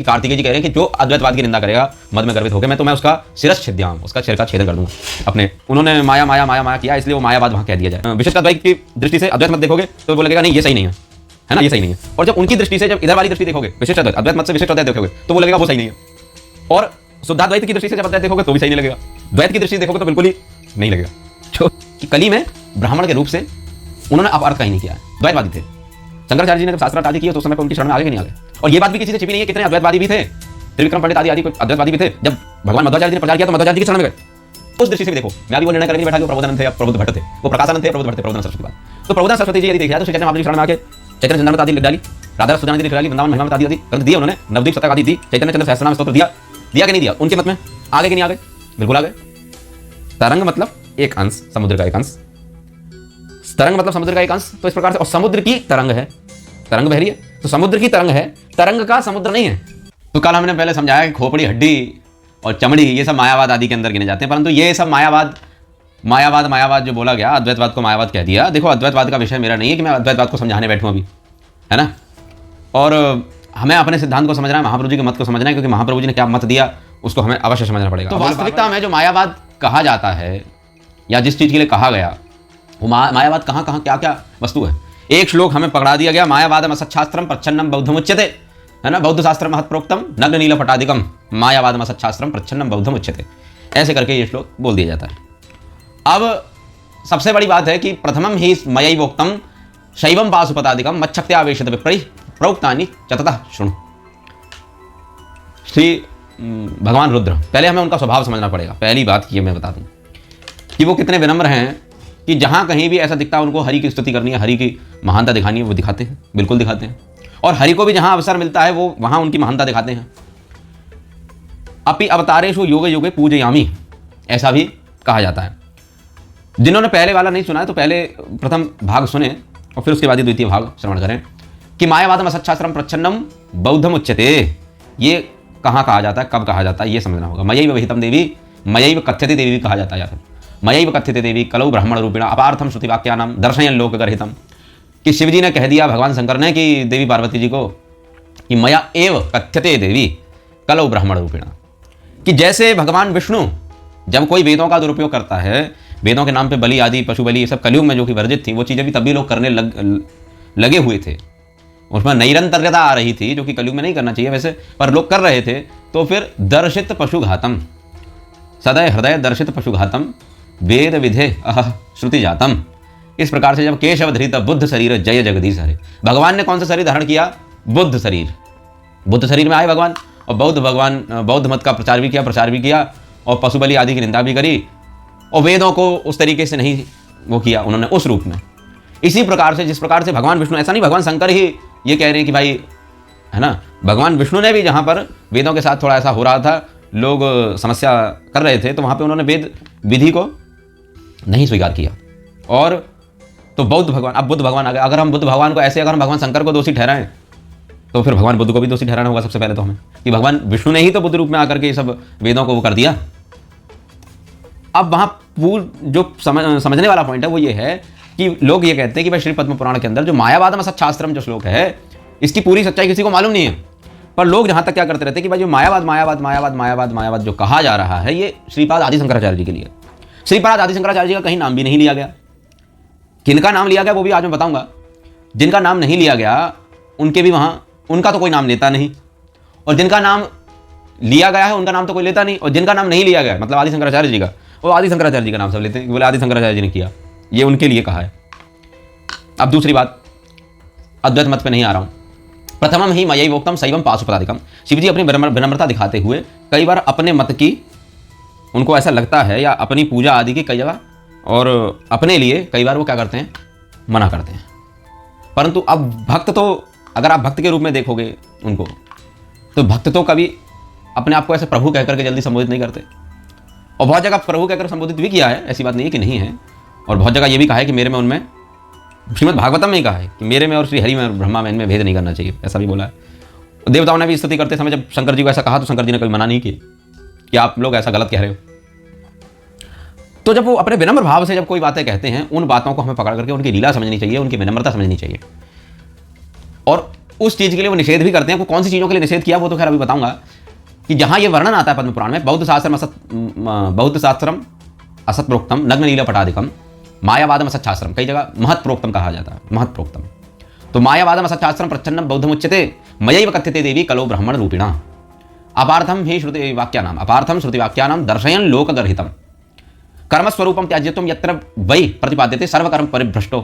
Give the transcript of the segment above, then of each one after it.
कार्तिकेय जी कह रहे हैं कि जो अद्वैतवाद की निंदा करेगा मद में गर्वित होकर, तो मैं उसका शिरस छिद्याम, उसका सिर का छेदन कर दूंगा अपने। उन्होंने माया माया माया माया किया, इसलिए वो मायावाद वहां कह दिया जाए। विशिष्टाद्वैत की दृष्टि से अद्वैत मत देखोगे तो वो लगेगा नहीं ये सही नहीं है ना, ये सही नहीं है। और जब उनकी दृष्टि से, जब इधर वाली दृष्टि देखोगे विशिष्ट अद्वैत, अद्वैत मत से विशिष्ट अद्वैत देखोगे तो वो लगेगा वो सही नहीं है। और शुद्धाद्वैत की दृष्टि से जब अद्वैत देखोगे तो भी सही नहीं लगेगा, द्वैत की दृष्टि से देखोगे तो बिल्कुल ही नहीं लगेगा। जो कली में ब्राह्मण के रूप से उन्होंने अपअर्थ कहीं नहीं किया है, द्वैतवादी थे। शंकराचार्य जी ने जब शास्त्रार्थ आदि किए तो उस समय पर उनकी शरण में आगे कि नहीं आगे। और ये बात भी किसी से छिपी नहीं है, कितने अद्वैतवादी भी थे, त्रिविक्रम पंडित आदि अद्वैतवादी भी थे। जब भगवान मध्वाचार्य जी ने प्रचार किया तो मध्वाचार्य जी की शरण में गए। उस दृष्टि से भी देखो, मैं अभी वो निर्णय करके बैठा कि प्रबोधानंद थे या प्रबुद्ध भट्ट थे, वो प्रकाशानंद थे, प्रबुद्ध भट्ट थे, प्रबोधानंद सरस्वती के बाद। तो प्रबोधानंद सरस्वती जी यदि देखा तो श्री चैतन्य महाप्रभु की शरण में आके चैतन्य चंद्रमत आदि लिख डाली, राधा सुजान लिख डाली, वृंदावन महिमा आदि ग्रंथ दिए उन्होंने, नवदीप शतक आदि दी, चैतन्य चंद्र सहस्त्रनाम स्तोत्र दिया कि नहीं दिया? उनके मत में आगे कि नहीं आगे? बिल्कुल आगे। तरंग मतलब एक अंश, समुद्र का एक अंश। तरंग मतलब समुद्र का एक अंश। तो इस प्रकार से, और समुद्र की तरंग है, तरंग बह रही है तो समुद्र की तरंग है, तरंग का समुद्र नहीं है। तो कल हमने पहले समझाया कि खोपड़ी, हड्डी और चमड़ी ये सब मायावाद आदि के अंदर गिने जाते हैं, परंतु ये सब मायावाद जो बोला गया, अद्वैतवाद को मायावाद कह दिया। देखो, अद्वैतवाद का विषय मेरा नहीं है कि मैं अद्वैतवाद को समझाने बैठूं अभी, है ना। और हमें अपने सिद्धांत को समझना है, महाप्रभु जी के मत को समझना है, क्योंकि महाप्रभु जी ने क्या मत दिया उसको हमें अवश्य समझना पड़ेगा। तो वास्तविकता में जो मायावाद कहा जाता है या जिस चीज के लिए कहा गया, वो मायावाद कहाँ कहाँ क्या क्या वस्तु है। एक श्लोक हमें पकड़ा दिया गया, मायावादम असच्छास्त्रम प्रच्छन्नम बौद्धम उच्यते, है ना। बौद्ध शास्त्र महत् प्रोक्तम नग्न नील पटादिकम मायावादम असच्छास्त्रम प्रच्छन्नम बौद्धम उच्यते, ऐसे करके ये श्लोक बोल दिया जाता है। अब सबसे बड़ी बात है कि प्रथमम ही मयैवोक्तम शैवम पाशुपतादिकम मच्छक्त्या आवेशित विप्रैः प्रोक्तानि चततः शृणु। श्री भगवान रुद्र, पहले हमें उनका स्वभाव समझना पड़ेगा। पहली बात ये मैं बता दूं कि वो कितने विनम्र हैं कि जहां कहीं भी ऐसा दिखता है उनको हरि की स्तुति करनी है, हरि की महानता दिखानी है, वो दिखाते हैं, बिल्कुल दिखाते हैं। और हरि को भी जहां अवसर मिलता है वो वहां उनकी महानता दिखाते हैं। अपि अवतारेषु योगे योगे पूजयामि, ऐसा भी कहा जाता है। जिन्होंने पहले वाला नहीं सुना है तो पहले प्रथम भाग सुने और फिर उसके बाद ही द्वितीय भाग श्रवण करें कि मायावादम असच्छास्त्रम प्रच्छन्नम बौद्धम उच्यते, ये कहाँ कहा जाता है, कब कहा जाता है, ये समझना होगा। मयैव विहितं देवी, मयैव कथ्यते देवी भी कहा जाता है, या फिर मयैव कथ्यते देवी कलौ ब्राह्मण रूपिणा अपार्थम श्रुतिवाक्यानाम दर्शयन् लोकगर्हितम, कि शिव जी ने कह दिया भगवान शंकर ने कि देवी पार्वती जी को कि मया एव कथ्यते देवी कलौ ब्राह्मण रूपिणा, कि जैसे भगवान विष्णु जब कोई वेदों का दुरुपयोग करता है, वेदों के नाम पे बलि आदि पशु बलि ये सब कलयुग में जो कि वर्जित थी, वो चीज़ें भी तभी लोग करने लगे हुए थे, उसमें निरंतरता आ रही थी जो कि कलयुग में नहीं करना चाहिए वैसे, पर लोग कर रहे थे। तो फिर दर्शित पशुघातम सदय हृदय दर्शित पशुघातम वेद विधे अह श्रुति जातम, इस प्रकार से जब केशव धृत बुद्ध शरीर जय जगदीश हरे, भगवान ने कौन सा शरीर धारण किया? बुद्ध शरीर। बुद्ध शरीर में आए भगवान, और बौद्ध मत का प्रचार भी किया और पशु बलि आदि की निंदा भी करी, और वेदों को उस तरीके से नहीं वो किया उन्होंने उस रूप में। इसी प्रकार से जिस प्रकार से भगवान विष्णु, ऐसा नहीं भगवान शंकर ही ये कह रहे हैं कि भाई, है ना, भगवान विष्णु ने भी जहाँ पर वेदों के साथ थोड़ा ऐसा हो रहा था, लोग समस्या कर रहे थे, तो वहाँ पे उन्होंने वेद विधि को नहीं स्वीकार किया। और तो बौद्ध भगवान, अब बुद्ध भगवान आ गए। अगर हम बुद्ध भगवान को ऐसे, अगर हम भगवान शंकर को दोषी ठहराएं तो फिर भगवान बुद्ध को भी दोषी ठहराना होगा सबसे पहले तो हमें, कि भगवान विष्णु ने ही तो बुद्ध रूप में आकर के सब वेदों को वो कर दिया। अब वहाँ जो समझने वाला पॉइंट है वो ये है कि लोग ये कहते हैं कि भाई श्री पद्म पुराण के अंदर जो मायावादम असच्छास्त्रम जो श्लोक है, इसकी पूरी सच्चाई किसी को मालूम नहीं है। पर लोग जहाँ तक क्या करते रहते हैं कि भाई जो मायावाद जो कहा जा रहा है, ये श्रीपाद आदि शंकराचार्य जी के लिए। श्रीपाद आदि शंकराचार्य जी का कहीं नाम भी नहीं लिया गया। किनका नाम लिया गया वो भी आज मैं बताऊंगा। जिनका नाम नहीं लिया गया उनके भी वहाँ, उनका तो कोई नाम लेता नहीं, और जिनका नाम लिया गया है उनका नाम तो कोई लेता नहीं, और जिनका नाम नहीं लिया गया मतलब आदि शंकराचार्य जी का, वो आदि शंकराचार्य जी का नाम सब लेते हैं, बोले आदि शंकराचार्य जी ने किया, ये उनके लिए कहा है। अब दूसरी बात, अद्वैत मत पे नहीं आ रहा हूँ। प्रथमम ही मयैवोक्तम शैवम पाशुपतादिकम, शिव जी अपनी विनम्रता दिखाते हुए कई बार अपने मत की, उनको ऐसा लगता है, या अपनी पूजा आदि की कई जगह और अपने लिए कई बार वो क्या करते हैं, मना करते हैं। परंतु अब भक्त तो, अगर आप भक्त के रूप में देखोगे उनको, तो भक्त तो कभी अपने आप को ऐसे प्रभु कहकर के जल्दी संबोधित नहीं करते, और बहुत जगह प्रभु कहकर संबोधित भी किया है, ऐसी बात नहीं है कि नहीं है। और बहुत जगह ये भी कहा है कि मेरे में उनमें, श्रीमद् भागवतम में ही कहा है कि मेरे में और श्री हरि में और ब्रह्मा में इनमें भेद नहीं करना चाहिए, ऐसा भी बोला है। देवताओं ने भी स्तुति करते समय जब शंकर जी को ऐसा कहा तो शंकर जी ने कभी मना नहीं किया कि आप लोग ऐसा गलत कह रहे हो। तो जब वो अपने विनम्र भाव से जब कोई बातें कहते हैं, उन बातों को हमें पकड़ करके उनकी लीला समझनी चाहिए, उनकी विनम्रता समझनी चाहिए। और उस चीज़ के लिए वो निषेध भी करते हैं। कौन सी चीज़ों के लिए निषेध किया वो तो खैर अभी बताऊंगा। कि जहाँ ये वर्णन आता है पद्म पुराण में, बौद्ध शास्त्रम असत प्रोक्तम नग्न लीला पटादिकम मायावादम असत शास्त्रम, कई जगह महत प्रोक्तम कहा जाता है, महत प्रोक्तम। तो मायावादम असत शास्त्रम प्रच्छन्नम बौद्धम उच्यते मयैव कथ्यते देवी कलो ब्राह्मण रूपिणा अपार्थम ही श्रुति वाक्यानाम अपार्थम श्रुति वाक्यानाम दर्शयन लोकगर्हितम कर्मस्वरूपम त्याज्यत्वम यत्र वै प्रतिपाद्यते सर्वकर्म परिभ्रष्टो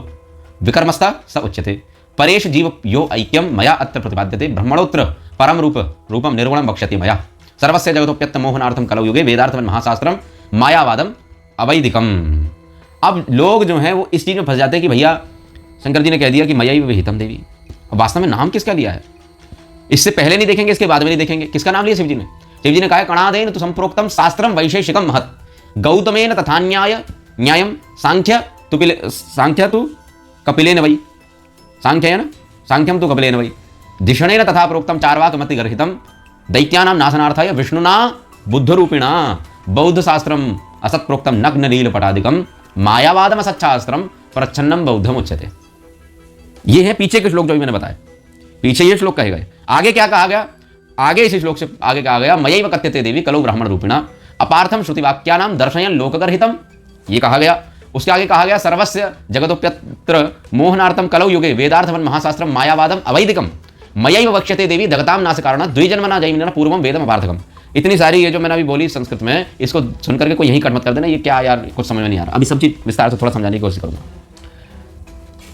विकर्मस्ता स उच्यते परेश जीव यो ऐक्यम मया अत्र प्रतिपाद्यते ब्रह्मणोत्र परम रूपम निर्गुणम वक्ष्यति मया सर्वस्य जगतोप्यत्त मोहनार्थम कलौ युगे वेदार्थम महाशास्त्रम मायावादम अवैदिकम। अब लोग जो हैं वो इस चीज़ में फंस जाते हैं कि भैया शंकर जी ने कह दिया कि मयैव विहितम देवी, अब वास्तव में नाम किसका लिया है? इससे पहले नहीं देखेंगे, इसके बाद में नहीं देखेंगे। किसका नाम लिया शिव जी ने? शिव जी ने कहा कणादेन तो संप्रोक्तम शास्त्रम वैशेषिकम महत गौतमेन तथा न्यायम सांख्य तु कपिलेन वै सांख्येन सांख्यम तु कपिलेन वै धिषणेन तथा प्रोक्तम चार्वाकमति गर्हितम दैत्यानां नाशनार्थाय विष्णुना बुद्धरूपिणा बौद्ध शास्त्रम असत प्रोक्तम नग्न नील पटादिकम मायावादम असत शास्त्रम प्रच्छन्नम बौद्धम उच्यते। ये है पीछे के श्लोक जो भी मैंने बताया, पीछे ये श्लोक कहे गए। आगे क्या कहा गया? आगे इस श्लोक से आगे कहा गया मयैव कथ्यते देवी कलो ब्राह्मण रूपिणा अपार्थम श्रुति वाक्यानाम दर्शयन लोकगर्हितम, ये कहा गया। उसके आगे कहा गया सर्वस्य जगतोप्यत्र मोहनार्थम कलौ युगे वेदार्थम महाशास्त्रम मायावादम अवैदिकम मयैव वक्ष्यते देवी दगताम नाश कारण द्विजन्मना जैमिना पूर्वम वेदम अपार्थकम। इतनी सारी ये जो मैंने अभी बोली संस्कृत में, इसको सुन करके कोई यही कट मत कर देना, ये क्या यार कुछ समझ में नहीं आ रहा। अभी सब चीज विस्तार से थोड़ा समझाने की कोशिश करूंगा।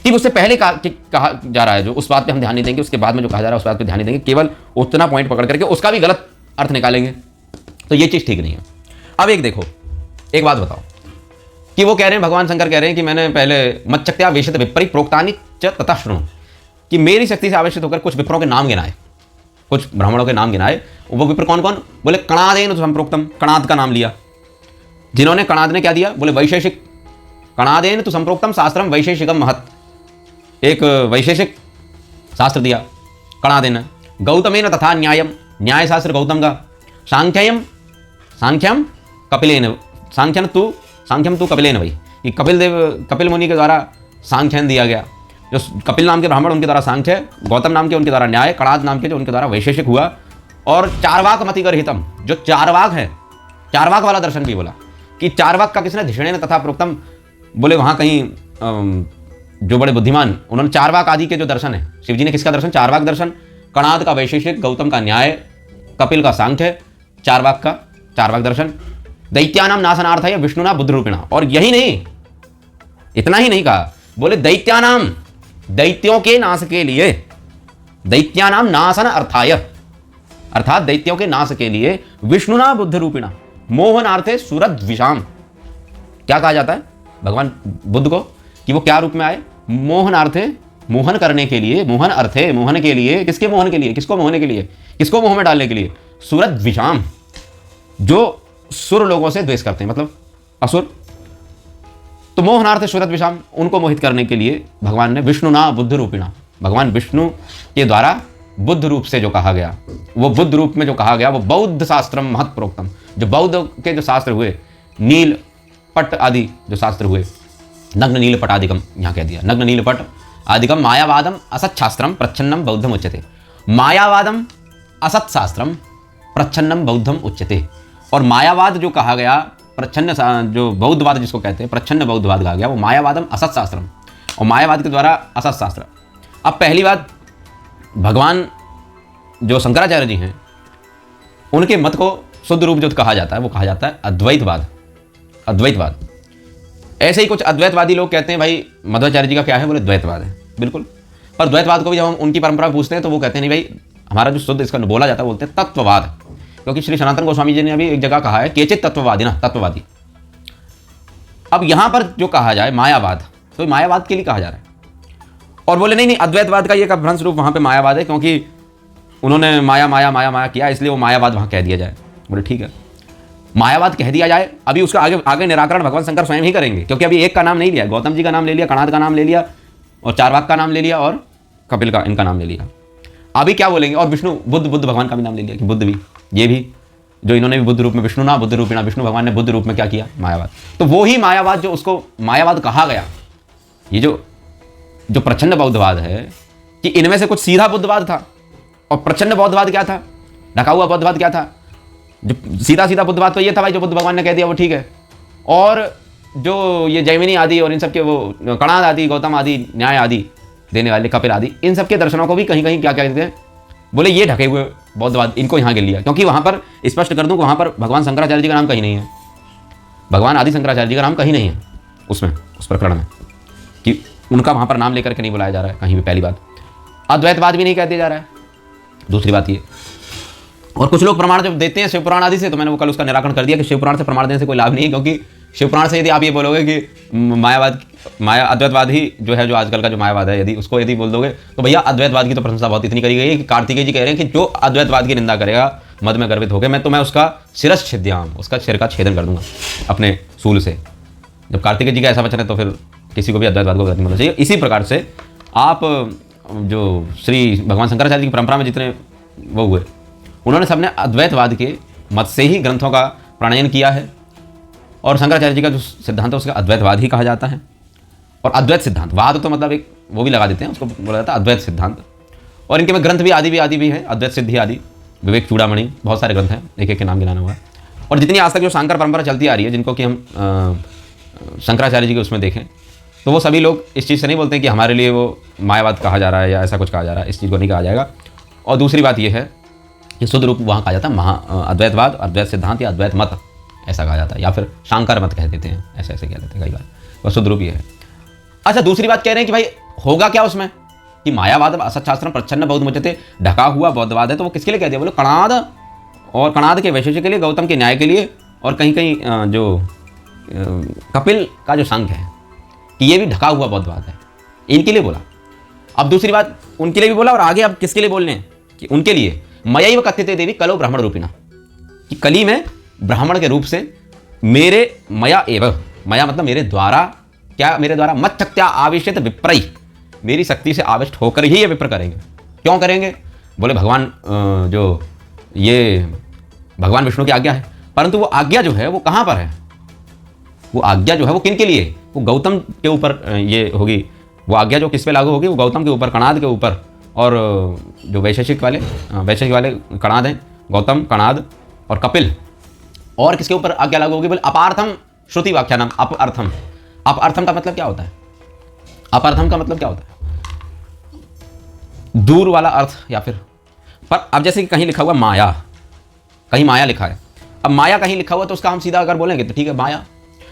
ठीक उससे पहले कहा जा रहा है जो, उस बात पे हम ध्यान नहीं देंगे, उसके बाद में जो कहा जा रहा है उस बात पे ध्यान नहीं देंगे, केवल उतना पॉइंट पकड़ करके उसका भी गलत अर्थ निकालेंगे, तो ये चीज ठीक नहीं है। अब एक देखो, एक बात बताओ कि वो कह रहे हैं, भगवान शंकर कह रहे हैं कि मैंने पहले मच्चक्त्या वेशित विपरीत प्रोक्तानि च तथा शृणु, कि मेरी शक्ति से आवेशित होकर कुछ विप्रों के नाम गिनाए, कुछ ब्राह्मणों के नाम गिनाए। वो विप्र कौन कौन? बोले कणादेन तो संप्रोक्तम, कणाद का नाम लिया। जिन्होंने कणाद ने क्या दिया? बोले वैशेषिक, कणादेन तो संप्रोक्तम शास्त्रम वैशेषिकम महत, एक वैशेषिक शास्त्र दिया कणादेन। गौतमेन तथा न्यायम, न्याय शास्त्र गौतम का। सांख्यम कपिलेन, सांख्यम तू कपिलेन भाई, कि कपिल मुनि के द्वारा सांख्यन दिया गया। जो कपिल नाम के ब्राह्मण उनके द्वारा सांख्य, गौतम नाम के उनके द्वारा न्याय, कणाद नाम के जो उनके द्वारा वैशेषिक हुआ। और चारवाक मति गर्हितम, जो चारवाक है, चारवाक वाला दर्शन भी बोला कि चारवाक का किसने? धिषणेन तथा प्रोक्तम। बोले वहाँ कहीं जो बड़े बुद्धिमान, उन्होंने चारवाक आदि के जो दर्शन है, शिव जी ने किसका दर्शन? चारवाक दर्शन। कणाद का वैशेषिक, गौतम का न्याय, कपिल का सांख्य, चारवाक का चारवाक दर्शन। दैत्यानाम नाशनार्थ है विष्णुना बुद्ध रूपिणा। और यही नहीं, इतना ही नहीं कहा, बोले दैत्यानाम, दैत्यों के नाश के लिए, दैत्यानाम नाशन अर्थाय, अर्थात दैत्यों के नाश के लिए विष्णुना बुद्ध रूपिणा मोहनार्थे सुरद्विषाम। क्या कहा जाता है भगवान बुद्ध को कि वो क्या रूप में आए? मोहनार्थे, मोहन करने के लिए, मोहन अर्थे, मोहन के लिए। किसके मोहन के लिए? किसको मोहने के लिए? किसको मोह में डालने के लिए? सुरद्विषाम, जो सुर लोगों से द्वेष करते हैं, मतलब असुर। तो मोहनार्थ सुरद्विषाम, उनको मोहित करने के लिए भगवान ने विष्णुना बुद्ध रूपिणा, भगवान विष्णु के द्वारा बुद्ध रूप से जो कहा गया, वो बुद्ध रूप में जो कहा गया वो बौद्ध शास्त्रम महत प्रोक्तम, जो बौद्ध के जो शास्त्र हुए, नील पट आदि जो शास्त्र हुए, नग्न नील पट आदिकम, यहाँ कह दिया नग्न नील पट आदिकम मायावादम असत शास्त्रम प्रच्छन्नम बौद्धम उच्यते। मायावादम असत शास्त्रम प्रच्छन्नम बौद्धम उच्यते। और मायावाद जो कहा गया, प्रच्छन्न जो बौद्धवाद जिसको कहते हैं, प्रच्छन्न बौद्धवाद कहा गया, वो मायावादम असत शास्त्रम, और मायावाद के द्वारा असत शास्त्र। अब पहली बात, भगवान जो शंकराचार्य जी हैं उनके मत को शुद्ध रूप जो कहा जाता है वो कहा जाता है अद्वैतवाद। अद्वैतवाद, ऐसे ही कुछ अद्वैतवादी लोग कहते हैं भाई मध्वाचार्य जी का क्या है? बोले द्वैतवाद है, बिल्कुल। पर द्वैतवाद को भी जब हम उनकी परंपरा पूछते हैं तो वो कहते हैं नहीं भाई, हमारा जो शुद्ध इसका बोला जाता है बोलते हैं तत्ववाद, क्योंकि श्री सनातन गोस्वामी जी ने अभी एक जगह कहा है केचित तत्ववादी ना, तत्ववादी। अब यहां पर जो कहा जाए मायावाद, तो मायावाद के लिए कहा जा रहा है। और बोले नहीं अद्वैतवाद का ये का भ्रंश रूप वहां पे मायावाद है, क्योंकि उन्होंने माया माया माया माया किया, इसलिए वो मायावाद वहां कह दिया जाए। बोले ठीक है, मायावाद कह दिया जाए। अभी उसका आगे निराकरण भगवान शंकर स्वयं ही करेंगे, क्योंकि अभी एक का नाम नहीं लिया, गौतम जी का नाम ले लिया, कणाद का नाम ले लिया, और चारवाक का नाम ले लिया, और कपिल का, इनका नाम ले लिया। अभी क्या बोलेंगे? और विष्णु, बुद्ध भगवान का भी नाम ले लिया कि बुद्ध भी, ये भी जो इन्होंने भी बुद्ध रूप में, विष्णु ना बुद्ध रूपिणा, विष्णु भगवान ने बुद्ध रूप में क्या किया? मायावाद। तो वो ही मायावाद जो उसको मायावाद कहा गया, ये जो प्रच्छन्न बौद्धवाद है, कि इनमें से कुछ सीधा बुद्धवाद था और प्रचंड बौद्धवाद क्या था, ढका हुआ बौद्धवाद क्या था। जो सीधा सीधा बुद्धवाद तो ये था भाई, जो बुद्ध भगवान ने कह दिया वो ठीक है। और जो ये जैमिनी आदि और इन सब के वो कणाद आदि, गौतम आदि, न्याय आदि देने वाले, कपिल आदि, इन सब के दर्शनों को भी कहीं कहीं क्या कहते हैं, बोले ये ढके हुए बौद्धवाद, इनको यहाँ गिर लिया। क्योंकि वहाँ पर स्पष्ट कर दूँ कि वहाँ पर भगवान शंकराचार्य जी का नाम कहीं नहीं है, भगवान आदि शंकराचार्य जी का नाम कहीं नहीं है उसमें, उस प्रकरण में, कि उनका वहाँ पर नाम लेकर के नहीं बुलाया जा रहा है कहीं भी। पहली बात, अद्वैतवाद भी नहीं कह दिया जा रहा है। दूसरी बात ये, और कुछ लोग प्रमाण जब देते हैं शिवपुराण आदि से, तो मैंने वो कल उसका निराकरण कर दिया कि शिवपुराण से प्रमाण देने से कोई लाभ नहीं है। क्योंकि शिवपुराण से यदि आप ये बोलोगे कि माया अद्वैतवाद ही जो है, जो आजकल का जो मायावाद है, यदि उसको यदि बोल दोगे तो भैया अद्वैतवाद की तो प्रशंसा बहुत इतनी करी गई है कि कार्तिकेय जी कह रहे हैं कि जो अद्वैतवाद की निंदा करेगा मद में गर्वित होकर, मैं उसका शिरस छिद्याम, उसका सिर का छेदन कर दूंगा अपने सूल से। जब कार्तिकेय जी का ऐसा वचन है तो फिर किसी को भी अद्वैतवाद को नहीं मानना चाहिए। इसी प्रकार से आप जो श्री भगवान शंकराचार्य की परंपरा में जितने वो हुए, उन्होंने सबने अद्वैतवाद के मत से ही ग्रंथों का प्रणयन किया है। और शंकराचार्य जी का जो सिद्धांत है उसका अद्वैतवाद ही कहा जाता है। और अद्वैत सिद्धांत, वाद तो मतलब एक वो भी लगा देते हैं, उसको बोला जाता है अद्वैत सिद्धांत। और इनके में ग्रंथ भी आदि भी है, अद्वैत सिद्धि आदि, विवेक चूड़ामणि, बहुत सारे ग्रंथ हैं, एक एक के नाम गिनाना हुआ है। और जितनी आज तक जो शंकर परंपरा चलती आ रही है, जिनको कि हम शंकराचार्य जी के उसमें देखें, तो वो सभी लोग इस चीज़ से नहीं बोलते कि हमारे लिए वो मायावाद कहा जा रहा है या ऐसा कुछ कहा जा रहा है, इस चीज़ को नहीं कहा जाएगा। और दूसरी बात यह है कि शुद्ध रूप वहाँ कहा जाता है अद्वैतवाद, अद्वैत सिद्धांत या अद्वैत मत ऐसा कहा जाता है, या फिर शांकर मत कह देते हैं, ऐसे कह देते हैं कई बार, और शुद्ध रूप ये है। अच्छा, दूसरी बात कह रहे हैं कि भाई होगा क्या उसमें, कि मायावाद असच्छास्त्र प्रच्छन्न बौद्ध मुचते, ढका हुआ बौद्धवाद है, तो वो किसके लिए कह दिया, बोले कणाद, और कणाद के वैशेष्य के लिए, गौतम के न्याय के लिए, और कहीं कहीं जो कपिल का जो संघ है कि ये भी ढका हुआ बौद्धवाद है, इनके लिए बोला। अब दूसरी बात उनके लिए भी बोला, और आगे अब किसके लिए बोलने हैं, कि उनके लिए मयैव कथ्यते देवी कलो ब्राह्मण रूपिणा, कि कली में ब्राह्मण के रूप से मेरे मया एव, मया मतलब मेरे द्वारा, क्या मेरे द्वारा, मत शक्त्या आविष्ट विप्रई, मेरी शक्ति से आविष्ट होकर ही ये विप्र करेंगे। क्यों करेंगे, बोले भगवान जो ये भगवान विष्णु की आज्ञा है, परंतु वो आज्ञा जो है वो कहाँ पर है, वो आज्ञा जो है वो किन के लिए, वो गौतम के ऊपर ये होगी, वो आज्ञा जो किस पे लागू होगी, वो गौतम के ऊपर, कणाद के ऊपर, और जो वैशेषिक वाले कणाद हैं, गौतम, कणाद और कपिल, और किसके ऊपर आज्ञा लागू होगी, बोले अपार्थम श्रुति व्याख्यानम। अपअर्थम, अपअर्थम का मतलब क्या होता है, अपअर्थम का मतलब क्या होता है, दूर वाला अर्थ, या फिर पर अब जैसे कि कहीं लिखा हुआ माया, कहीं माया लिखा है, अब माया कहीं लिखा हुआ तो उसका हम सीधा अगर बोलेंगे तो ठीक है माया।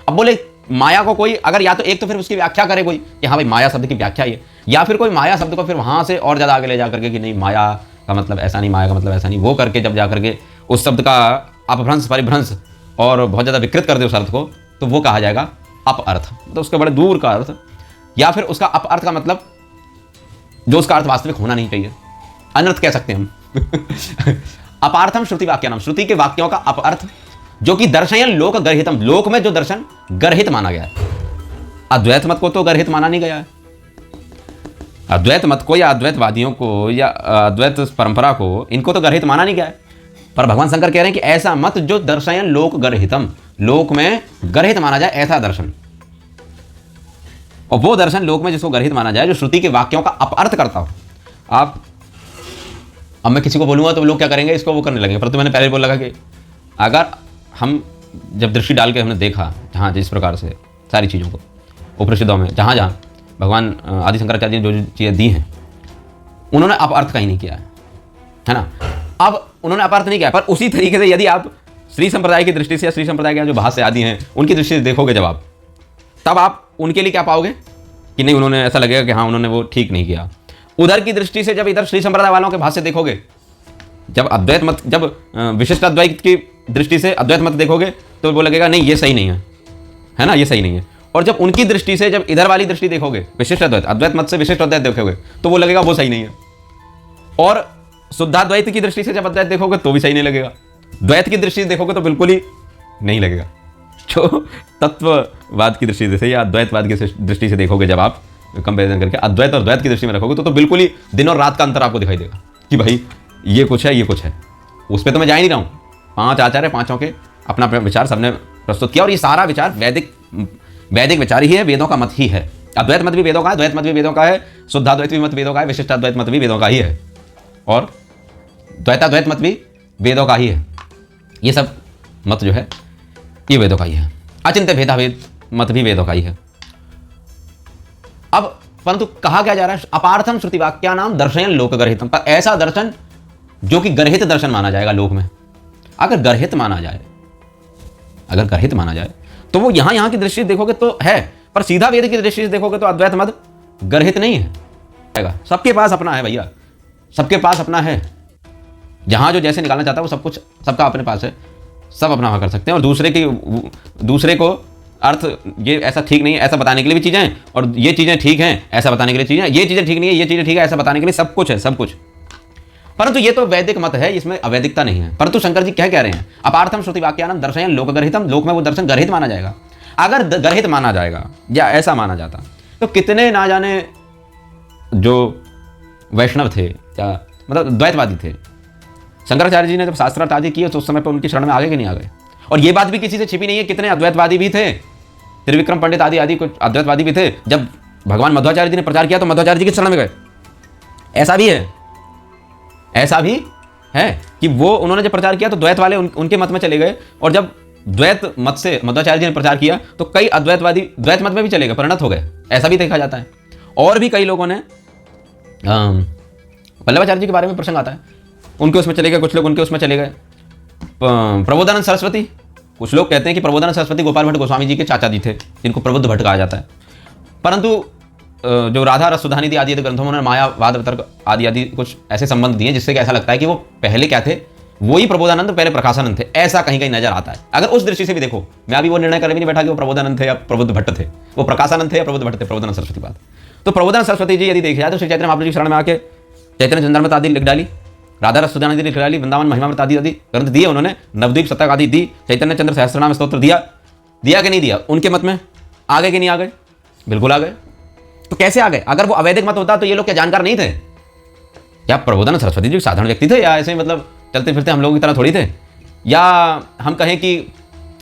अब बोले माया को कोई अगर, या तो एक तो फिर उसकी व्याख्या करे कोई कि हाँ भाई माया शब्द की व्याख्या ये, या फिर कोई माया शब्द को फिर वहाँ से और ज़्यादा आगे ले जा करके कि नहीं माया का मतलब ऐसा नहीं, माया का मतलब ऐसा नहीं, वो करके जब जा करके उस शब्द का अपभ्रंश परिभ्रंश और बहुत ज़्यादा विकृत कर दे उस अर्थ को, तो वो कहा जाएगा अपअर्थ, तो उसके बड़े दूर का अर्थ, या फिर उसका अपअर्थ का मतलब जो उसका अर्थ वास्तविक होना नहीं चाहिए, अनर्थ कह सकते हैं हम। अपार्थम श्रुति वाक्यानाम, श्रुति के वाक्यों का अपअर्थ, जो कि दर्शयन लोक गर्हितम, लोक में जो दर्शन गर्हित माना गया है। अद्वैत मत को तो गर्हित माना नहीं गया है, अद्वैत मत को या अद्वैतवादियों को या अद्वैत परंपरा को, इनको तो गर्हित माना नहीं गया है। पर भगवान शंकर कह रहे हैं कि ऐसा मत जो दर्शयन लोक गर्हितम, लोक में गर्हित माना जाए ऐसा दर्शन, और वो दर्शन लोक में जिसको गर्हित माना जाए जो श्रुति के वाक्यों का अपअर्थ करता हो। आप अब मैं किसी को बोलूंगा तो लोग क्या करेंगे, इसको वो करने लगेंगे, परंतु मैंने पहले बोल लगा कि अगर हम जब दृष्टि डाल के हमने देखा जहाँ जिस प्रकार से सारी चीज़ों को उपनिषदों में जहाँ जहाँ भगवान आदि शंकराचार्य ने जो चीज़ें दी हैं, उन्होंने अपअर्थ कहीं नहीं किया है ना। अब उन्होंने अपअर्थ नहीं किया, पर उसी तरीके से यदि आप श्री संप्रदाय की दृष्टि से या श्री संप्रदाय के जो भाष्य आदि हैं उनकी दृष्टि से देखोगे जब आप, तब आप उनके लिए क्या पाओगे कि नहीं, उन्होंने ऐसा लगेगा कि हाँ उन्होंने वो ठीक नहीं किया। उधर की दृष्टि से जब इधर श्री संप्रदाय वालों के भाष्य देखोगे, जब अद्वैत मत, जब विशिष्ट अद्वैत की दृष्टि से अद्वैत मत देखोगे तो वो लगेगा नहीं ये सही नहीं है ना, ये सही नहीं है। और जब उनकी दृष्टि से जब इधर वाली दृष्टि देखोगे, विशिष्ट अद्वैत, अद्वैत मत से विशिष्ट अद्वैत देखोगे तो वो लगेगा वो सही नहीं है। और शुद्धाद्वैत की दृष्टि से जब अद्वैत देखोगे तो भी सही नहीं लगेगा, द्वैत की दृष्टि से देखोगे तो बिल्कुल ही नहीं लगेगा। जो तत्ववाद की दृष्टि से या अद्वैतवाद की दृष्टि से देखोगे, जब आप कंपेरिजन करके अद्वैत और द्वैत की दृष्टि में रखोगे तो बिल्कुल ही दिन और रात का अंतर आपको दिखाई देगा कि भाई ये कुछ है, ये कुछ है। उस पर तो मैं जा ही नहीं रहा हूँ, 5 आचार्य, 5 के अपना अपना विचार सबने प्रस्तुत किया, और ये सारा विचार वैदिक विचार ही है, वेदों का मत ही है। अद्वैत मत भी वेदों का है, द्वैत मत भी वेदों का है, शुद्धाद्वैत भी मत वेदों का है, विशिष्टाद्वैत मत भी वेदों का ही है, और द्वैताद्वैत मत भी वेदों का ही है। ये सब मत जो है ये वेदों का ही है। अचिंत्य भेदाभेद मत भी वेदों का ही है। अब परंतु कहा क्या जा रहा है, अपार्थम श्रुति वाक्या नाम दर्शयन लोक गर्हितम, पर ऐसा दर्शन जो कि गर्हित दर्शन माना जाएगा लोक में। अगर गर्हित माना जाए, अगर गर्हित माना जाए तो वो यहां की दृष्टि देखोगे तो है, पर सीधा वेद की दृष्टि से देखोगे तो अद्वैत मत गर्हित नहीं है। सबके पास अपना है भैया, सबके पास अपना है। जहां जो जैसे निकालना चाहता है वो सब कुछ सबका अपने पास है, सब अपना वहां कर सकते हैं। और दूसरे को अर्थ ये ऐसा ठीक नहीं है ऐसा बताने के लिए भी चीजें हैं, और ये चीजें ठीक हैं ऐसा बताने के लिए चीजें, ये चीजें ठीक नहीं है ये चीजें ठीक है ऐसा बताने के लिए सब कुछ है, सब कुछ। परंतु ये तो वैदिक मत है, इसमें अवैदिकता नहीं है। परंतु शंकर जी क्या कह रहे हैं, अपार्थम श्रुति वाक्यानाम दर्शयन लोक गर्हितम, लोक में वो दर्शन गर्हित माना जाएगा। अगर गर्हित माना जाएगा या ऐसा माना जाता तो कितने ना जाने जो वैष्णव थे या मतलब द्वैतवादी थे, शंकराचार्य जी ने जब शास्त्रार्थ आदि किए तो उस समय पर उनकी शरण में आ गए कि नहीं आ गए। और ये बात भी किसी से छिपी नहीं है, कितने अद्वैतवादी भी थे, त्रिविक्रम पंडित आदि कुछ अद्वैतवादी भी थे। जब भगवान मध्वाचार्य जी ने प्रचार किया तो मध्वाचार्य जी की शरण में गए। ऐसा भी है, ऐसा भी है कि वो उन्होंने जब प्रचार किया तो द्वैत वाले उनके मत में चले गए, और जब द्वैत मत से मध्वाचार्य जी ने प्रचार किया तो कई अद्वैतवादी द्वैत मत में भी चले गए, परिणत हो गए। ऐसा भी देखा जाता है। और भी कई लोगों ने वल्लभाचार्य जी के बारे में प्रसंग आता है, उनके उसमें चले गए, कुछ लोग उनके उसमें चले गए। प्रबोधानंद सरस्वती, कुछ लोग कहते हैं कि प्रबोधानंद सरस्वती गोपाल भट्ट गोस्वामी जी के चाचा जी थे, जिनको प्रबुद्ध भट्ट कहा जाता है। परंतु जो राधा रस सुधानिधि आदि ग्रंथों में मायावाद वितर्क आदि कुछ ऐसे संबंध दिए जिससे कि ऐसा लगता है कि वो पहले क्या थे, वही प्रबोधानंद पहले प्रकाशानंद थे, ऐसा कहीं कहीं नजर आता है। अगर उस दृष्टि से भी देखो, मैं अभी वो निर्णय कर भी नहीं बैठा कि वो प्रबोधानंद थे या प्रबुद्ध भट्ट थे, वो प्रकाशानंद थे या प्रबुद्ध भट्ट थे, प्रबोधानंद सरस्वती बात। तो प्रबोधानंद सरस्वती जी यदि देखा जाए तो श्री चैतन्य महाप्रभु जी शरण में आके चैतन्य चंद्रमत आदि लिख डाली, राधा रस सुधानिधि लिख डाली, वृंदावन महिमामृत आदि ग्रंथ दिए उन्होंने, नवद्वीप शतक आदि दी, चैतन्य चंद्र सहस्त्रनाम स्तोत्र दिया कि नहीं दिया, उनके मत में आ गए कि नहीं आ गए, बिल्कुल आ गए। तो कैसे आ गए? अगर वो अवैधिक मत होता तो ये लोग क्या जानकार नहीं थे? या प्रबोधानंद सरस्वती जी साधारण व्यक्ति थे, या ऐसे मतलब चलते फिरते हम लोगों की तरह थोड़ी थे? या हम कहें कि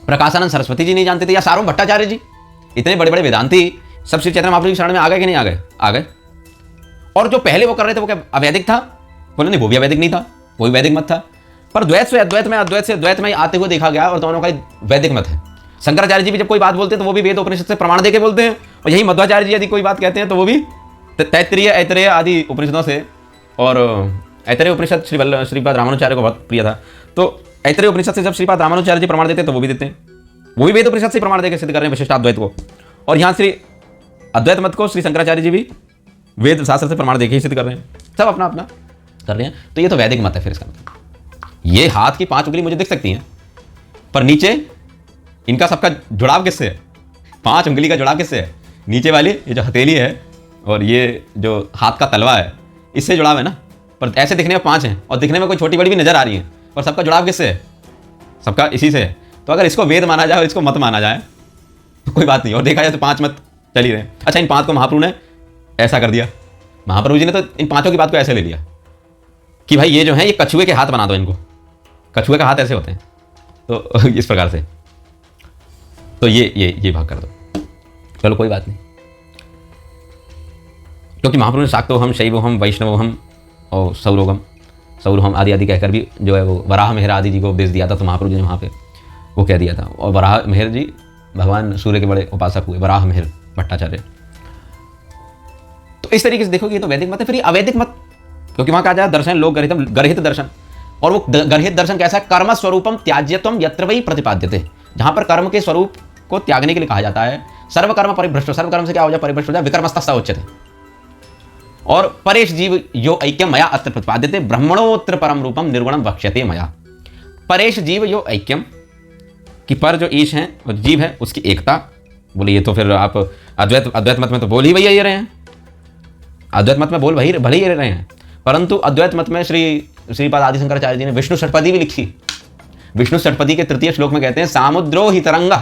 प्रकाशानंद सरस्वती जी नहीं जानते थे, या सारों भट्टाचार्य जी, इतने बड़े बड़े वेदांती सब श्री चैतन्य महाप्रभु की शरण में आ गए कि नहीं आ गए? आ गए। और जो पहले वो कर रहे थे वो क्या अवैधिक था? बोले नहीं, वो भी अवैधिक नहीं था, वो भी वैदिक मत था। पर द्वैत से अद्वैत में, अद्वैत से द्वैत में आते हुए देखा गया, और दोनों का वैदिक मत है। शंकराचार्य जी भी जब कोई बात बोलते हैं तो वो भी वेद उपनिषद से प्रमाण देके बोलते हैं, और यही मध्वाचार्य जी यदि कोई बात कहते हैं तो वो भी तैत्तिरीय ऐतरेय आदि उपनिषदों से, और ऐतरेय उपनिषद श्रीपाद रामानुचार्य को बहुत प्रिय था, तो ऐतरेय उपनिषद से जब श्रीपाद रामानुचार्य जी प्रमाण देते हैं तो वो भी देते हैं, वो भी वेद उपनिषद से प्रमाण देकर सिद्ध कर रहे हैं विशिष्टाद्वैत को। और यहाँ श्री अद्वैत मत को श्री शंकराचार्य जी भी वेद शास्त्र से प्रमाण देके ही सिद्ध कर रहे हैं, सब अपना अपना कर रहे हैं। तो ये तो वैदिक मत है। फिर इसका मतलब ये हाथ की 5 उंगली मुझे दिख सकती हैं, पर नीचे इनका सबका जुड़ाव किससे है? 5 उंगली का जुड़ाव किससे है? नीचे वाली ये जो हथेली है और ये जो हाथ का तलवा है, इससे जुड़ाव है ना। पर ऐसे दिखने में 5 हैं और दिखने में कोई छोटी बड़ी भी नजर आ रही है, पर सबका जुड़ाव किससे है? सबका इसी से है। तो अगर इसको वेद माना जाए और इसको मत माना जाए तो कोई बात नहीं, और देखा जाए तो 5 मत चल ही रहे। अच्छा, इन 5 को महाप्रभु ने ऐसा कर दिया, महाप्रभु जी ने तो इन 5 की बात को ऐसे ले लिया कि भाई ये जो है ये कछुए के हाथ बना दो, इनको कछुए का हाथ ऐसे होते हैं, तो इस प्रकार से, तो ये भाग कर दो। चलो कोई बात नहीं, क्योंकि महाप्रभु ने शाक्तोहम, शैवोहम, वैष्णवोहम और सौरोहम आदि कहकर भी जो है वो वराह मेहर आदि जी को उपदेश दिया था। तो महाप्रभु जी ने वहाँ पे वो कह दिया था। और वराह मेहर जी भगवान सूर्य के बड़े उपासक हुए, वराह मेहर भट्टाचार्य। तो इस तरीके से देखो कि ये तो वैदिक मत है। फिर ये अवैदिक मत, क्योंकि वहाँ कहा जाए दर्शन लोक गर्हितम, गर्हित दर्शन। और वो गर्हित दर्शन कैसा है? कर्म स्वरूपम त्याज्यत्वम यत्र वै प्रतिपाद्यते, जहाँ पर कर्म के स्वरूप को त्यागने के लिए कहा जाता है। सर्वकर्म परिभ्रष्ट, सर्वकर्म से क्या हो जाए? परिभ्रष्ट हो जाए, विकर्मस्तः उच्यते। और परेश जीव यो ऐक्यम मया अत्र प्रतिपाद्यते, ब्रह्मणोत्र परम रूपम निर्गुणम वक्ष्यते मया। परेश जीव यो ऐक्यम, कि पर जो ईश है और जीव है उसकी एकता। बोले ये तो फिर आप अद्वैत मत में तो बोल ही भैया ये रहे हैं, अद्वैत मत में बोल भले ही रहे हैं, परंतु अद्वैत मत में श्रीपाद आदि शंकराचार्य जी ने विष्णु षटपदी भी लिखी। विष्णु षटपदी के 3 श्लोक में कहते हैं सामुद्रो ही तरंगा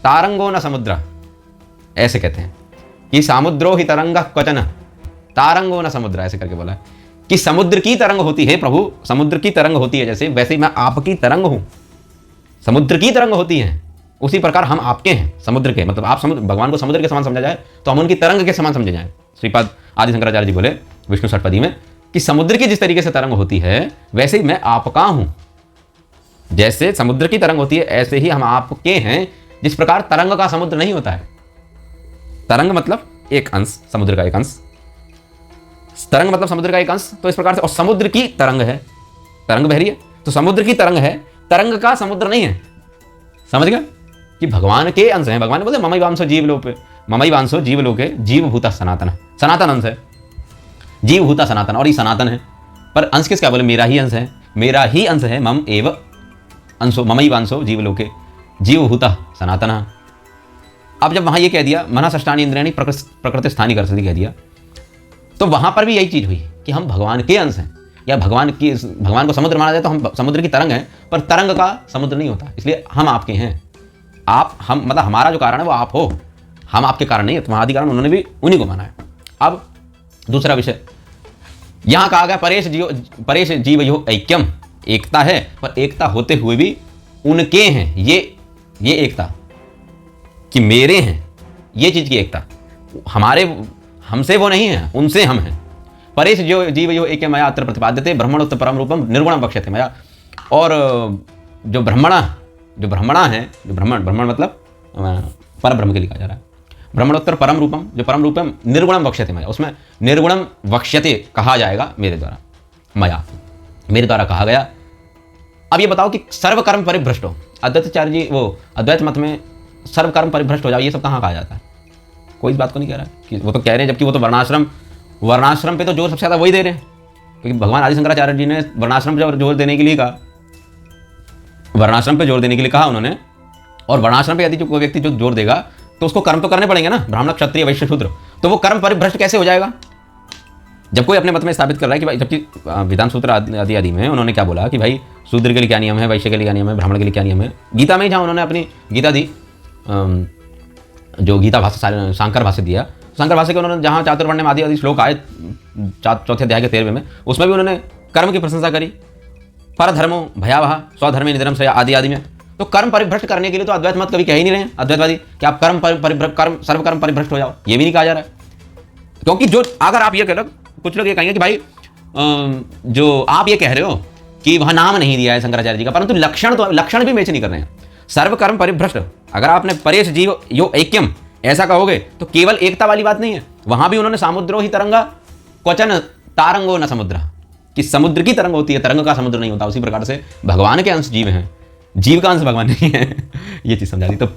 तारंगो न समुद्र, ऐसे कहते हैं कि सामुद्रो ही तरंगा क्वचन तारंगो न समुद्र, ऐसे करके बोला है कि समुद्र की तरंग होती है प्रभु, समुद्र की तरंग होती है जैसे, वैसे मैं आपकी तरंग हूं, समुद्र की तरंग होती है। उसी प्रकार हम आपके हैं, समुद्र के। मतलब आप समुद्र, भगवान को समुद्र के समान समझा जाए तो हम उनकी तरंग के समान समझे जाएं। श्रीपाद आदि शंकराचार्य जी बोले विष्णु षटपदी में कि समुद्र की जिस तरीके से तरंग होती है वैसे ही मैं आपका हूं। जैसे समुद्र की तरंग होती है ऐसे ही हम आपके हैं। जिस प्रकार तरंग का समुद्र नहीं होता है, तरंग मतलब एक अंश, समुद्र का एक अंश, तरंग मतलब समुद्र का एक अंश, तो इस प्रकार से, और समुद्र की तरंग है, तरंग बह रही है तो समुद्र की तरंग है, तरंग का समुद्र नहीं है। समझ गया कि भगवान के अंश हैं। भगवान बोलते ममई वांसो जीवलोके, ममई वांसो जीवलोके जीवभूता सनातन, सनातन अंश है, जीवभूता सनातन, और ये सनातन है। पर अंश किसका? बोले मेरा ही अंश है, मेरा ही अंश है। मम एव अंशो ममई वांसो जीवलोके जीवभूता सनातन। अब जब वहां ये कह दिया मना षष्ठानि इंद्रियाणि प्रकृति स्थानी कर कह दिया, तो वहां पर भी यही चीज हुई कि हम भगवान के अंश हैं, या भगवान को समुद्र माना जाए तो हम समुद्र की तरंग है, पर तरंग का समुद्र नहीं होता, इसलिए हम आपके हैं। आप हम मतलब हमारा जो कारण है वो आप हो, हम आपके कारण नहीं है। तुम्हारा आदि कारण उन्होंने भी उन्हीं को माना है। अब दूसरा विषय यहां कहा गया परेश जीव यो ऐक्यम, एकता है, पर एकता होते हुए भी उनके हैं, ये एकता कि मेरे हैं, ये चीज की एकता, हमारे हमसे वो नहीं है, उनसे हम हैं। परेश जो जीव यो एक मया अत्र प्रतिपाद्यते ब्रह्मणोत्तर परम रूपम निर्गुणम बक्ष्यते मया। और जो ब्रह्मणा है, जो ब्रह्मण मतलब पर ब्रह्म के लिए कहा जा रहा है, ब्रह्मणोत्तर परम रूपम, जो परम रूपम निर्गुणम बक्ष्यते मया, उसमें निर्गुणम बक्ष्यते कहा जाएगा मेरे द्वारा, मया मेरे द्वारा कहा गया। अब ये बताओ कि सर्वकर्म परिभ्रष्ट हो, अद्वैताचार्य जी वो अद्वैत मत में सर्वकर्म परिभ्रष्ट हो जाओ, ये सब कहाँ कहा जाता है? कोई इस बात को नहीं कह रहा है कि वो तो कह रहे हैं, जबकि वो तो वर्णाश्रम पे तो जोर सबसे ज़्यादा वही दे रहे हैं, क्योंकि भगवान आदि शंकराचार्य जी ने वर्णाश्रम पे जोर देने के लिए कहा, वर्णाश्रम पे जोर देने के लिए कहा उन्होंने। और वर्णाश्रम पे यदि कोई व्यक्ति जो जोर देगा तो उसको कर्म तो करने पड़ेंगे ना, ब्राह्मण क्षत्रिय वैश्य शूद्र, तो वो कर्म परिभ्रष्ट कैसे हो जाएगा? जब कोई अपने मत में स्थापित कर रहा है कि भाई, जबकि विधान सूत्र आदि में उन्होंने क्या बोला कि भाई शूद्र के लिए क्या नियम है, वैश्य के लिए क्या नियम है, ब्राह्मण के लिए क्या नियम है। गीता में जहाँ उन्होंने अपनी गीता दी, जो गीता भाष्य शांकर भाष्य दिया, शंकर भाष्य के उन्होंने जहाँ चातुर्वर्ण्यम आदि श्लोक आए चौथे अध्याय के 13वें में, उसमें भी उन्होंने कर्म की प्रशंसा करी। परधर्मो भयावह स्वधर्मे निधनम से आदि में। तो कर्म परिभ्रष्ट करने के लिए तो अद्वैत मत कभी कह ही नहीं रहे अद्वैतवादी कि आप सर्वकर्म परिभ्रष्ट हो जाओ, ये भी नहीं कहा जा रहा है। क्योंकि जो अगर आप ये कह लो, कुछ लोग ये कहेंगे कि भाई जो आप ये कह रहे हो कि वहाँ नाम नहीं दिया है शंकराचार्य जी का, परंतु लक्षण भी मैच नहीं कर रहे हैं। सर्वकर्म परिभ्रष्ट, अगर आपने परेश जीव यो ऐक्यम ऐसा कहोगे तो केवल एकता वाली बात नहीं है, वहां भी उन्होंने सामुद्रो ही तरंगा क्वचन तारंगो न समुद्र, कि समुद्र की तरंग होती है, तरंग का समुद्र नहीं होता। उसी प्रकार से भगवान के अंश जीव हैं, जीव का अंश भगवान नहीं है। ये चीज समझा दी। तो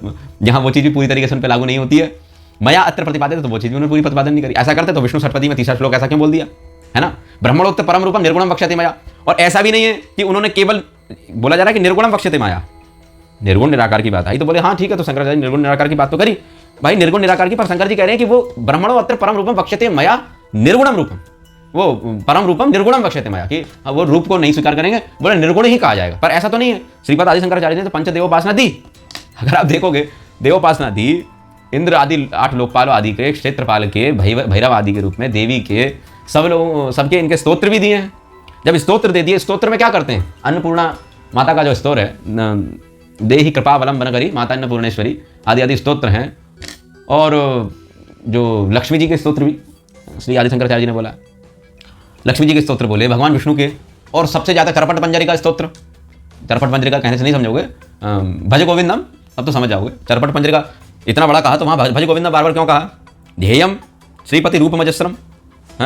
यहाँ वो चीज भी पूरी तरीके से उन पर लागू नहीं होती है। मया अत्र प्रतिपादित, तो वो चीज भी उन्होंने पूरी प्रतिपादन नहीं करी। ऐसा करते तो विष्णु षटपदी में तीसरा श्लोक ऐसा क्यों बोल दिया है ना, ब्रह्मणोक्त परम रूपम निर्गुणम बक्ष्यते मया। और ऐसा भी नहीं है कि उन्होंने केवल बोला जा रहा है कि निर्गुणम बक्ष्यते माया, निर्गुण निराकार की बात आई तो बोले हाँ ठीक है, तो शंकराचार्य निर्गुण निराकार की बात तो करी भाई, निर्गुण निराकार की। पर शंकर जी कह रहे हैं कि वो ब्रह्मणो अत्र परम रूपम बक्ष्यते मया निर्गुणम रूपम, वो परम रूपम निर्गुणम बक्ष्यते मया, कि वो रूप को नहीं स्वीकार करेंगे, बोले निर्गुण ही कहा जाएगा। पर ऐसा तो नहीं है। श्रीपाद आदि शंकराचार्य ने तो पंचदेवोपासना दी। अगर आप देखोगे देवोपासना दी, इंद्र आदि 8 लोकपालों आदि के, क्षेत्रपाल के, भैरव आदि के रूप में, देवी के, सब लोग सबके इनके स्तोत्र भी दिए हैं। जब स्तोत्र दे दिए, स्तोत्र में क्या करते हैं, अन्नपूर्णा माता का जो स्तोत्र है, देहि कृपावलंबन करी माता अन्नपूर्णेश्वरी आदि आदि स्तोत्र हैं। और जो लक्ष्मी जी के स्तोत्र भी श्री आदि शंकराचार्य जी ने बोला, लक्ष्मी जी के स्तोत्र बोले, भगवान विष्णु के, और सबसे ज़्यादा करपट पंजरी का स्तोत्र, चरपट पंजरी का कहने से नहीं समझोगे, भज गोविंदम, अब तो समझ जाओगे। चरपट पंजरी का इतना बड़ा कहा तो वहाँ भज गोविंदम बार बार क्यों कहा। ध्येयम श्रीपति रूपमजस्रम,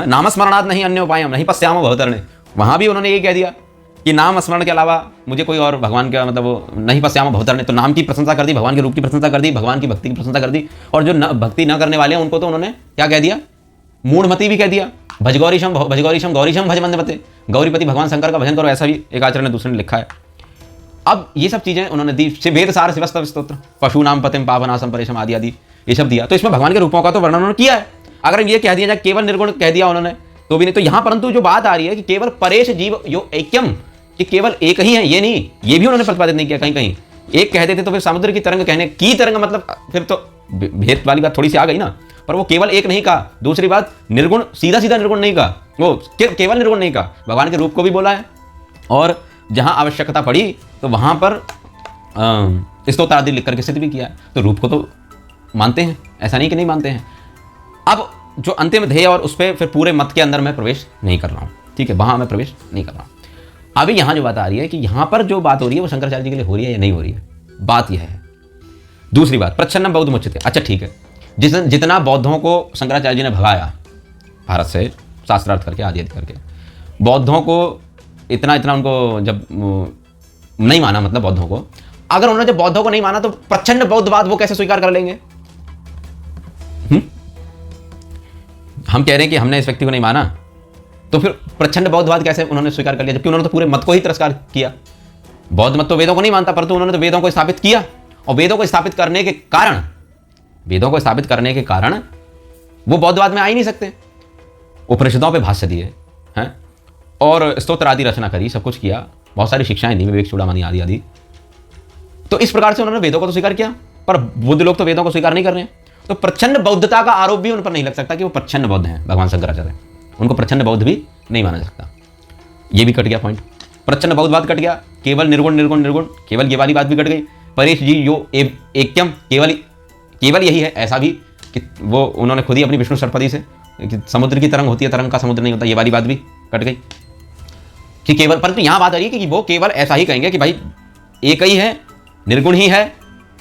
नामस्मरणात् नहीं अन्य उपायम नहीं पश्यामो भवतरणे, वहाँ भी उन्होंने ये कह दिया कि नाम स्मरण के अलावा मुझे कोई और भगवान का मतलब वो नहीं पश्यामो भवतरणे। तो नाम की प्रशंसा कर दी, भगवान के रूप की प्रशंसा कर दी, भगवान की भक्ति की प्रशंसा कर दी। और जो भक्ति न करने वाले हैं उनको तो उन्होंने क्या कह दिया, मूढ़मती भी कह दिया। भजगौरीशम गौरीशम भज मंदमते, गौरीपति भगवान शंकर का भजन करो, ऐसा भी एक आचार्य ने दूसरे ने लिखा है। अब ये सब चीजें उन्होंने दी, वेद सार शिवस्तव स्तोत्र, पशु नाम पतिम पावनासम परेशम आदि आदि ये सब दिया। तो इसमें भगवान के रूपों का तो वर्णन उन्होंने किया है। अगर ये कह दिया जाए केवल निर्गुण कह दिया उन्होंने तो भी नहीं। तो यहाँ परंतु जो बात आ रही है कि केवल परेश जीव यो ऐक्यम, कि केवल एक ही है, ये नहीं, ये भी उन्होंने प्रतिपादित नहीं किया। कहीं कहीं एक कह देते तो फिर समुद्र की तरंग कहने की तरंग, मतलब फिर तो भेद वाली बात थोड़ी सी आ गई ना। पर वो केवल एक नहीं कहा। दूसरी बात, निर्गुण सीधा सीधा निर्गुण नहीं कहा, वो केवल निर्गुण नहीं कहा, भगवान के रूप को भी बोला है। और जहां आवश्यकता पड़ी तो वहां पर स्तोत्र आदि लिख करके सिद्ध भी किया है। तो रूप को तो मानते हैं, ऐसा नहीं कि नहीं मानते हैं। अब जो अंतिम ध्येय और उस पर फिर पूरे मत के अंदर मैं प्रवेश नहीं कर रहा हूँ, ठीक है, वहाँ मैं प्रवेश नहीं कर रहा हूँ। अभी यहाँ जो बात आ रही है कि यहाँ पर जो बात हो रही है वो शंकराचार्य जी के लिए हो रही है या नहीं हो रही है, बात यह है। दूसरी बात, प्रच्छन्न बौद्ध मुच्यते, अच्छा ठीक है, जितना बौद्धों को शंकराचार्य जी ने भगाया भारत से शास्त्रार्थ करके आदि करके, बौद्धों को इतना उनको जब नहीं माना, मतलब बौद्धों को, अगर उन्होंने जब बौद्धों को नहीं माना तो प्रच्छन्न बौद्धवाद वो कैसे स्वीकार कर लेंगे? हम कह रहे हैं कि हमने इस व्यक्ति को नहीं माना, तो फिर प्रच्छन्न बौद्धवाद कैसे उन्होंने स्वीकार कर लिया, जबकि उन्होंने तो पूरे मत को ही तिरस्कार किया। बौद्ध मत तो वेदों को नहीं मानता, परंतु उन्होंने तो वेदों को स्थापित किया, और वेदों को स्थापित करने के कारण वो बौद्धवाद में आ ही नहीं सकते। उपनिषदों पे भाष्य दिए हैं और स्तोत्र आदि रचना करी, सब कुछ किया, बहुत सारी शिक्षाएं दी, विवेक चूड़ामणि आदि आदि। तो इस प्रकार से उन्होंने वेदों को तो स्वीकार किया, पर बुद्ध लोग तो वेदों को स्वीकार नहीं कर रहे हैं। तो प्रच्छन्न बौद्धता का आरोप भी उन पर नहीं लग सकता कि वो प्रच्छन्न बौद्ध हैं। भगवान शंकराचार्य उनको प्रच्छन्न बौद्ध भी नहीं माना जा सकता। ये भी कट गया पॉइंट, प्रच्छन्न बौद्धवाद कट गया। केवल निर्गुण निर्गुण निर्गुण, केवल ये वाली बात भी कट गई। परेश जी यो एक्यम, केवल यही है, ऐसा भी कि वो उन्होंने खुद ही अपनी विष्णु सरपदी से कि समुद्र की तरंग होती है, तरंग का समुद्र नहीं होता, ये वाली बात भी कट गई कि केवल। परंतु यहाँ बात आ रही है कि वो केवल ऐसा ही कहेंगे कि भाई एक ही है, निर्गुण ही है,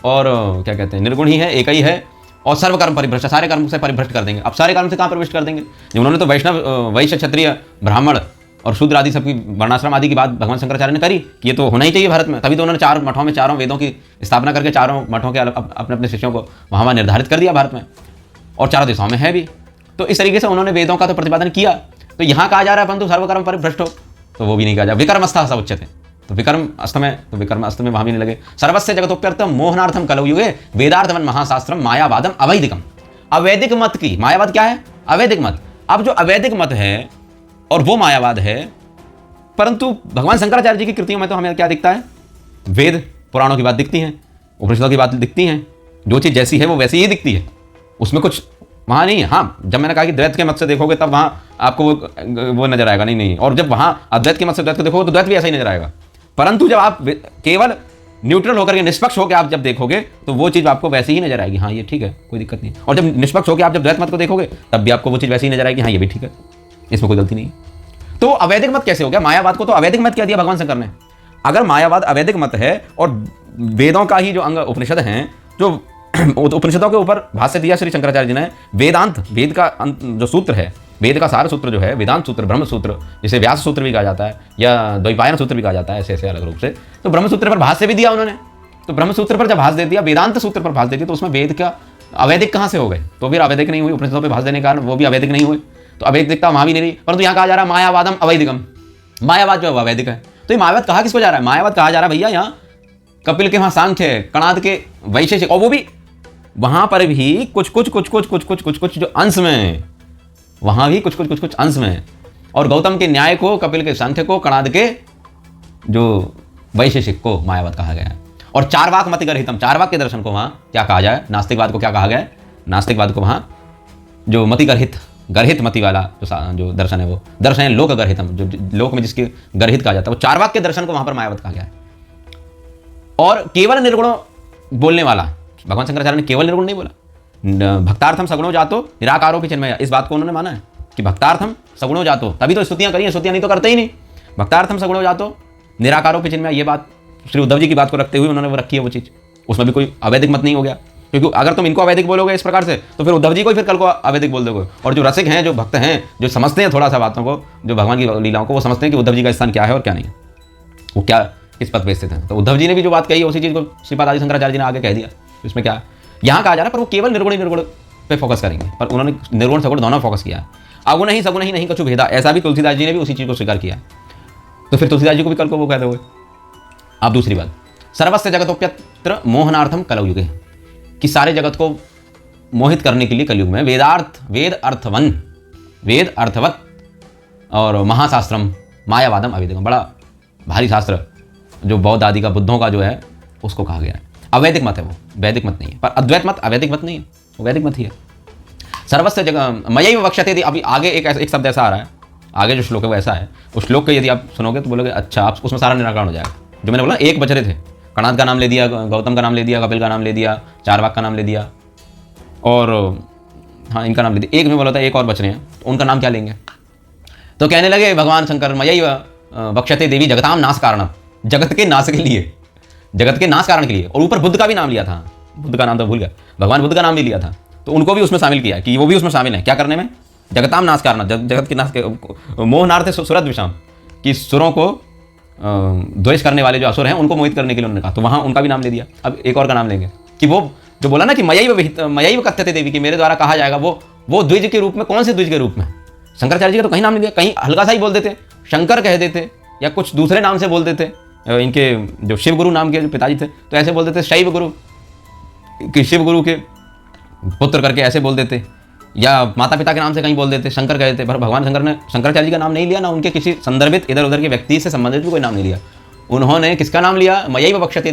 और क्या कहते हैं, निर्गुण ही है, एक ही है, और सर्वकर्म परिभ्रष्ट, सारे कर्म से परिभ्रष्ट कर देंगे। अब सारे कर्म से कहाँ प्रविष्ट कर देंगे? उन्होंने तो वैश्य क्षत्रिय ब्राह्मण और शूद्र आदि सबकी वर्णाश्रम आदि की बात भगवान शंकराचार्य ने करी कि ये तो होना ही चाहिए भारत में, तभी तो उन्होंने 4 मठों में 4 वेदों की स्थापना करके 4 मठों के अपने अपने शिष्यों को वहाँ निर्धारित कर दिया भारत में, और 4 दिशाओं में है भी। तो इस तरीके से उन्होंने वेदों का तो प्रतिपादन किया। तो यहाँ कहा जा रहा है परंतु सर्वकर्म परिभ्रष्ट हो, तो वो भी नहीं कहा जा। विकर्मस्था स उच्यते, तो विकर्म अस्त में वहाँ भी नहीं लगे। सर्वस्य जगतोप्यर्थम मोहनार्थम कलौ युगे वेदार्थवन महाशास्त्रम मायावादम अवैदिकम। अवैदिक मत की, मायावाद क्या है? अवैदिक मत। अब जो अवैदिक मत है और वो मायावाद है, परंतु भगवान शंकराचार्य जी की कृतियों में तो हमें क्या दिखता है? वेद पुराणों की बात दिखती है, उपनिषदों की बात दिखती है, जो चीज़ जैसी है वो वैसी ही दिखती है, उसमें कुछ वहाँ नहीं है। हाँ, जब मैंने कहा कि द्वैत के मत से देखोगे तब वहाँ आपको वो नजर आएगा, नहीं, और जब वहाँ अद्वैत के मत से द्वैत को देखोगे तो द्वैत भी ऐसा ही नजर आएगा। परंतु जब आप केवल न्यूट्रल होकर के, निष्पक्ष होकर आप जब देखोगे तो वो चीज़ आपको वैसी ही नजर आएगी, हाँ ये ठीक है, कोई दिक्कत नहीं। और जब निष्पक्ष होकर आप जब द्वैत मत को देखोगे तब भी आपको वो चीज़ वैसी ही नजर आएगी, हाँ ये भी ठीक है, इसमें कोई गलती नहीं। तो अवैदिक मत कैसे हो गया? मायावाद को तो अवैदिक मत कह दिया भगवान शंकर ने। अगर मायावाद अवैदिक मत है और वेदों का ही जो अंग उपनिषद हैं, जो उपनिषदों के ऊपर भाष्य दिया श्री शंकराचार्य जी ने, वेदांत, वेद का जो सूत्र है, वेद का सार सूत्र जो है, वेदांत सूत्र, ब्रह्म सूत्र, जिसे व्यास सूत्र भी कहा जाता है या द्वैपायन सूत्र भी कहा जाता है, ऐसे ऐसे अलग रूप से। तो ब्रह्म सूत्र पर भाष्य भी दिया उन्होंने। तो ब्रह्म सूत्र पर जब भाष्य दे दिया, वेदांत सूत्र पर भाष्य दे दिया, तो उसमें वेद का अवैदिक कहाँ से हो गए? तो फिर अवैदिक नहीं हुई, उपनिषदों पर भाष्य देने के कारण वो भी अवैदिक नहीं हुए, तो अवैदिकता वहाँ भी नहीं रही। परंतु यहाँ कहा जा रहा है मायावादम अवैदिकम, मायावाद जो अवैदिक है। तो ये मायावाद कहा किसको जा रहा है? मायावाद कहा जा रहा है भैया यहाँ कपिल के वहाँ सांख्य, कणाद के वैशेषिक, और वो भी वहाँ पर भी कुछ जो अंश में, वहाँ भी कुछ अंश में, और गौतम के न्याय को, कपिल के सांख्य को, कणाद के जो वैशेषिक को मायावाद कहा गया है। और चारवाक मति गर्हितम, चारवाक के दर्शन को वहाँ क्या कहा जाए? नास्तिकवाद को क्या कहा गया है? नास्तिकवाद को वहाँ जो मति गर्हित मति वाला जो दर्शन है, वो दर्शन है लोक गर्हितम, जो लोक में जिसके गर्हित कहा जाता है, वो चारवाक के दर्शन को वहाँ पर मायावाद कहा गया है। और केवल निर्गुण बोलने वाला, भगवान शंकराचार्य ने केवल निर्गुण नहीं बोला, भक्तार्थम सगुणो जातो निराकारो चिन्मय, इस बात को उन्होंने माना है कि भक्तार्थम सगुणो जातो, तभी तो स्तुतियां करी हैं, स्तुतियां नहीं तो करते ही नहीं। भक्तार्थम सगुणो जातो निराकारो चिन्मय, ये बात श्री उद्धव जी की बात को रखते हुए उन्होंने वो रखी है वो चीज़। उसमें भी कोई अवैधिक मत नहीं हो गया, क्योंकि अगर तुम इनको अवैधिक बोलोगे इस प्रकार से तो फिर उद्धव जी को फिर कल को अवैधिक बोल दोगे। और जो रसिक हैं, जो भक्त हैं, जो समझते हैं थोड़ा सा बातों को, जो भगवान की लीलाओं को, वो समझते हैं कि उद्धव जी का स्थान क्या है और क्या नहीं है, वो क्या किस पद पे स्थित है। तो उद्धव जी ने भी जो बात कही उसी चीज़ को श्रीपाद आदि शंकराचार्य जी ने आगे कह दिया। इसमें क्या यहाँ कहा जा रहा है, पर वो केवल निर्गुण पे फोकस करेंगे, पर उन्होंने निर्गुण सगुण दोनों फोकस किया। अगुण ही सगुण ही नहीं कछु भेदा, ऐसा भी तुलसीदास जी ने भी उसी चीज़ को स्वीकार किया। तो फिर तुलसीदास जी को भी कल को वो कह दोगे। अब दूसरी बात, सर्वस्य जगतोप्यत्र मोहनार्थम कलौ युगे, कि सारे जगत को मोहित करने के लिए कलयुग में वेद अर्थवत और महाशास्त्रम मायावादम अवैदिकम, बड़ा भारी शास्त्र जो बौद्ध आदि का, बुद्धों का जो है, उसको कहा गया है। अवैदिक मत है वो, वैदिक मत नहीं है। पर अद्वैत मत अवैदिक मत नहीं है, वो वैदिक मत ही है। सर्वस्य जगह मयैव वक्ष्यते, यदि अभी आगे एक शब्द ऐसा आ रहा है, आगे जो श्लोक है वो ऐसा है, उस श्लोक को यदि आप सुनोगे तो बोलोगे अच्छा, आप उसमें सारा निराकरण हो जाएगा। जो मैंने बोला एक बच रहे थे, कणाद का नाम ले दिया, गौतम का नाम ले दिया, कपिल का नाम ले दिया, चारवाक का नाम ले दिया, और हाँ इनका नाम ले दिया। एक में बोला था एक और बच रहे हैं, तो उनका नाम क्या लेंगे? तो कहने लगे भगवान शंकर मयैव बक्षते देवी जगताम नाश कारण, जगत के नाश के लिए, जगत के नाश कारण के लिए। और ऊपर बुद्ध का भी नाम लिया था, बुद्ध का नाम तो भूल गया, भगवान बुद्ध का नाम भी लिया था, तो उनको भी उसमें शामिल किया कि वो भी उसमें शामिल है। क्या करने में? जगताम नाश कारण, जगत के नाश के, मोहनार्थ है सुरत विषाम, कि सुरों को द्वेष करने वाले जो असुर हैं उनको मोहित करने के लिए उन्होंने कहा, तो वहाँ उनका भी नाम ले दिया। अब एक और का नाम लेंगे कि वो जो बोला ना कि मयैव कथ्यते देवी, कि मेरे द्वारा कहा जाएगा, वो द्विज के रूप में। कौन से द्विज के रूप में? शंकराचार्य जी का तो कहीं नाम नहीं दिया, कहीं हल्का सा ही बोल देते, शंकर कह देते, या कुछ दूसरे नाम से बोल देते। इनके जो शिव गुरु नाम के जो पिताजी थे तो ऐसे बोल देते, शैव गुरु, कि शिव गुरु के पुत्र करके ऐसे बोल देते, या माता पिता के नाम से कहीं बोल देते, शंकर कह देते। पर भगवान शंकर ने शंकराचार्य जी का नाम नहीं लिया, ना उनके किसी संदर्भित इधर उधर के व्यक्ति से संबंधित भी कोई नाम नहीं लिया। उन्होंने किसका नाम लिया? मयैव बक्षते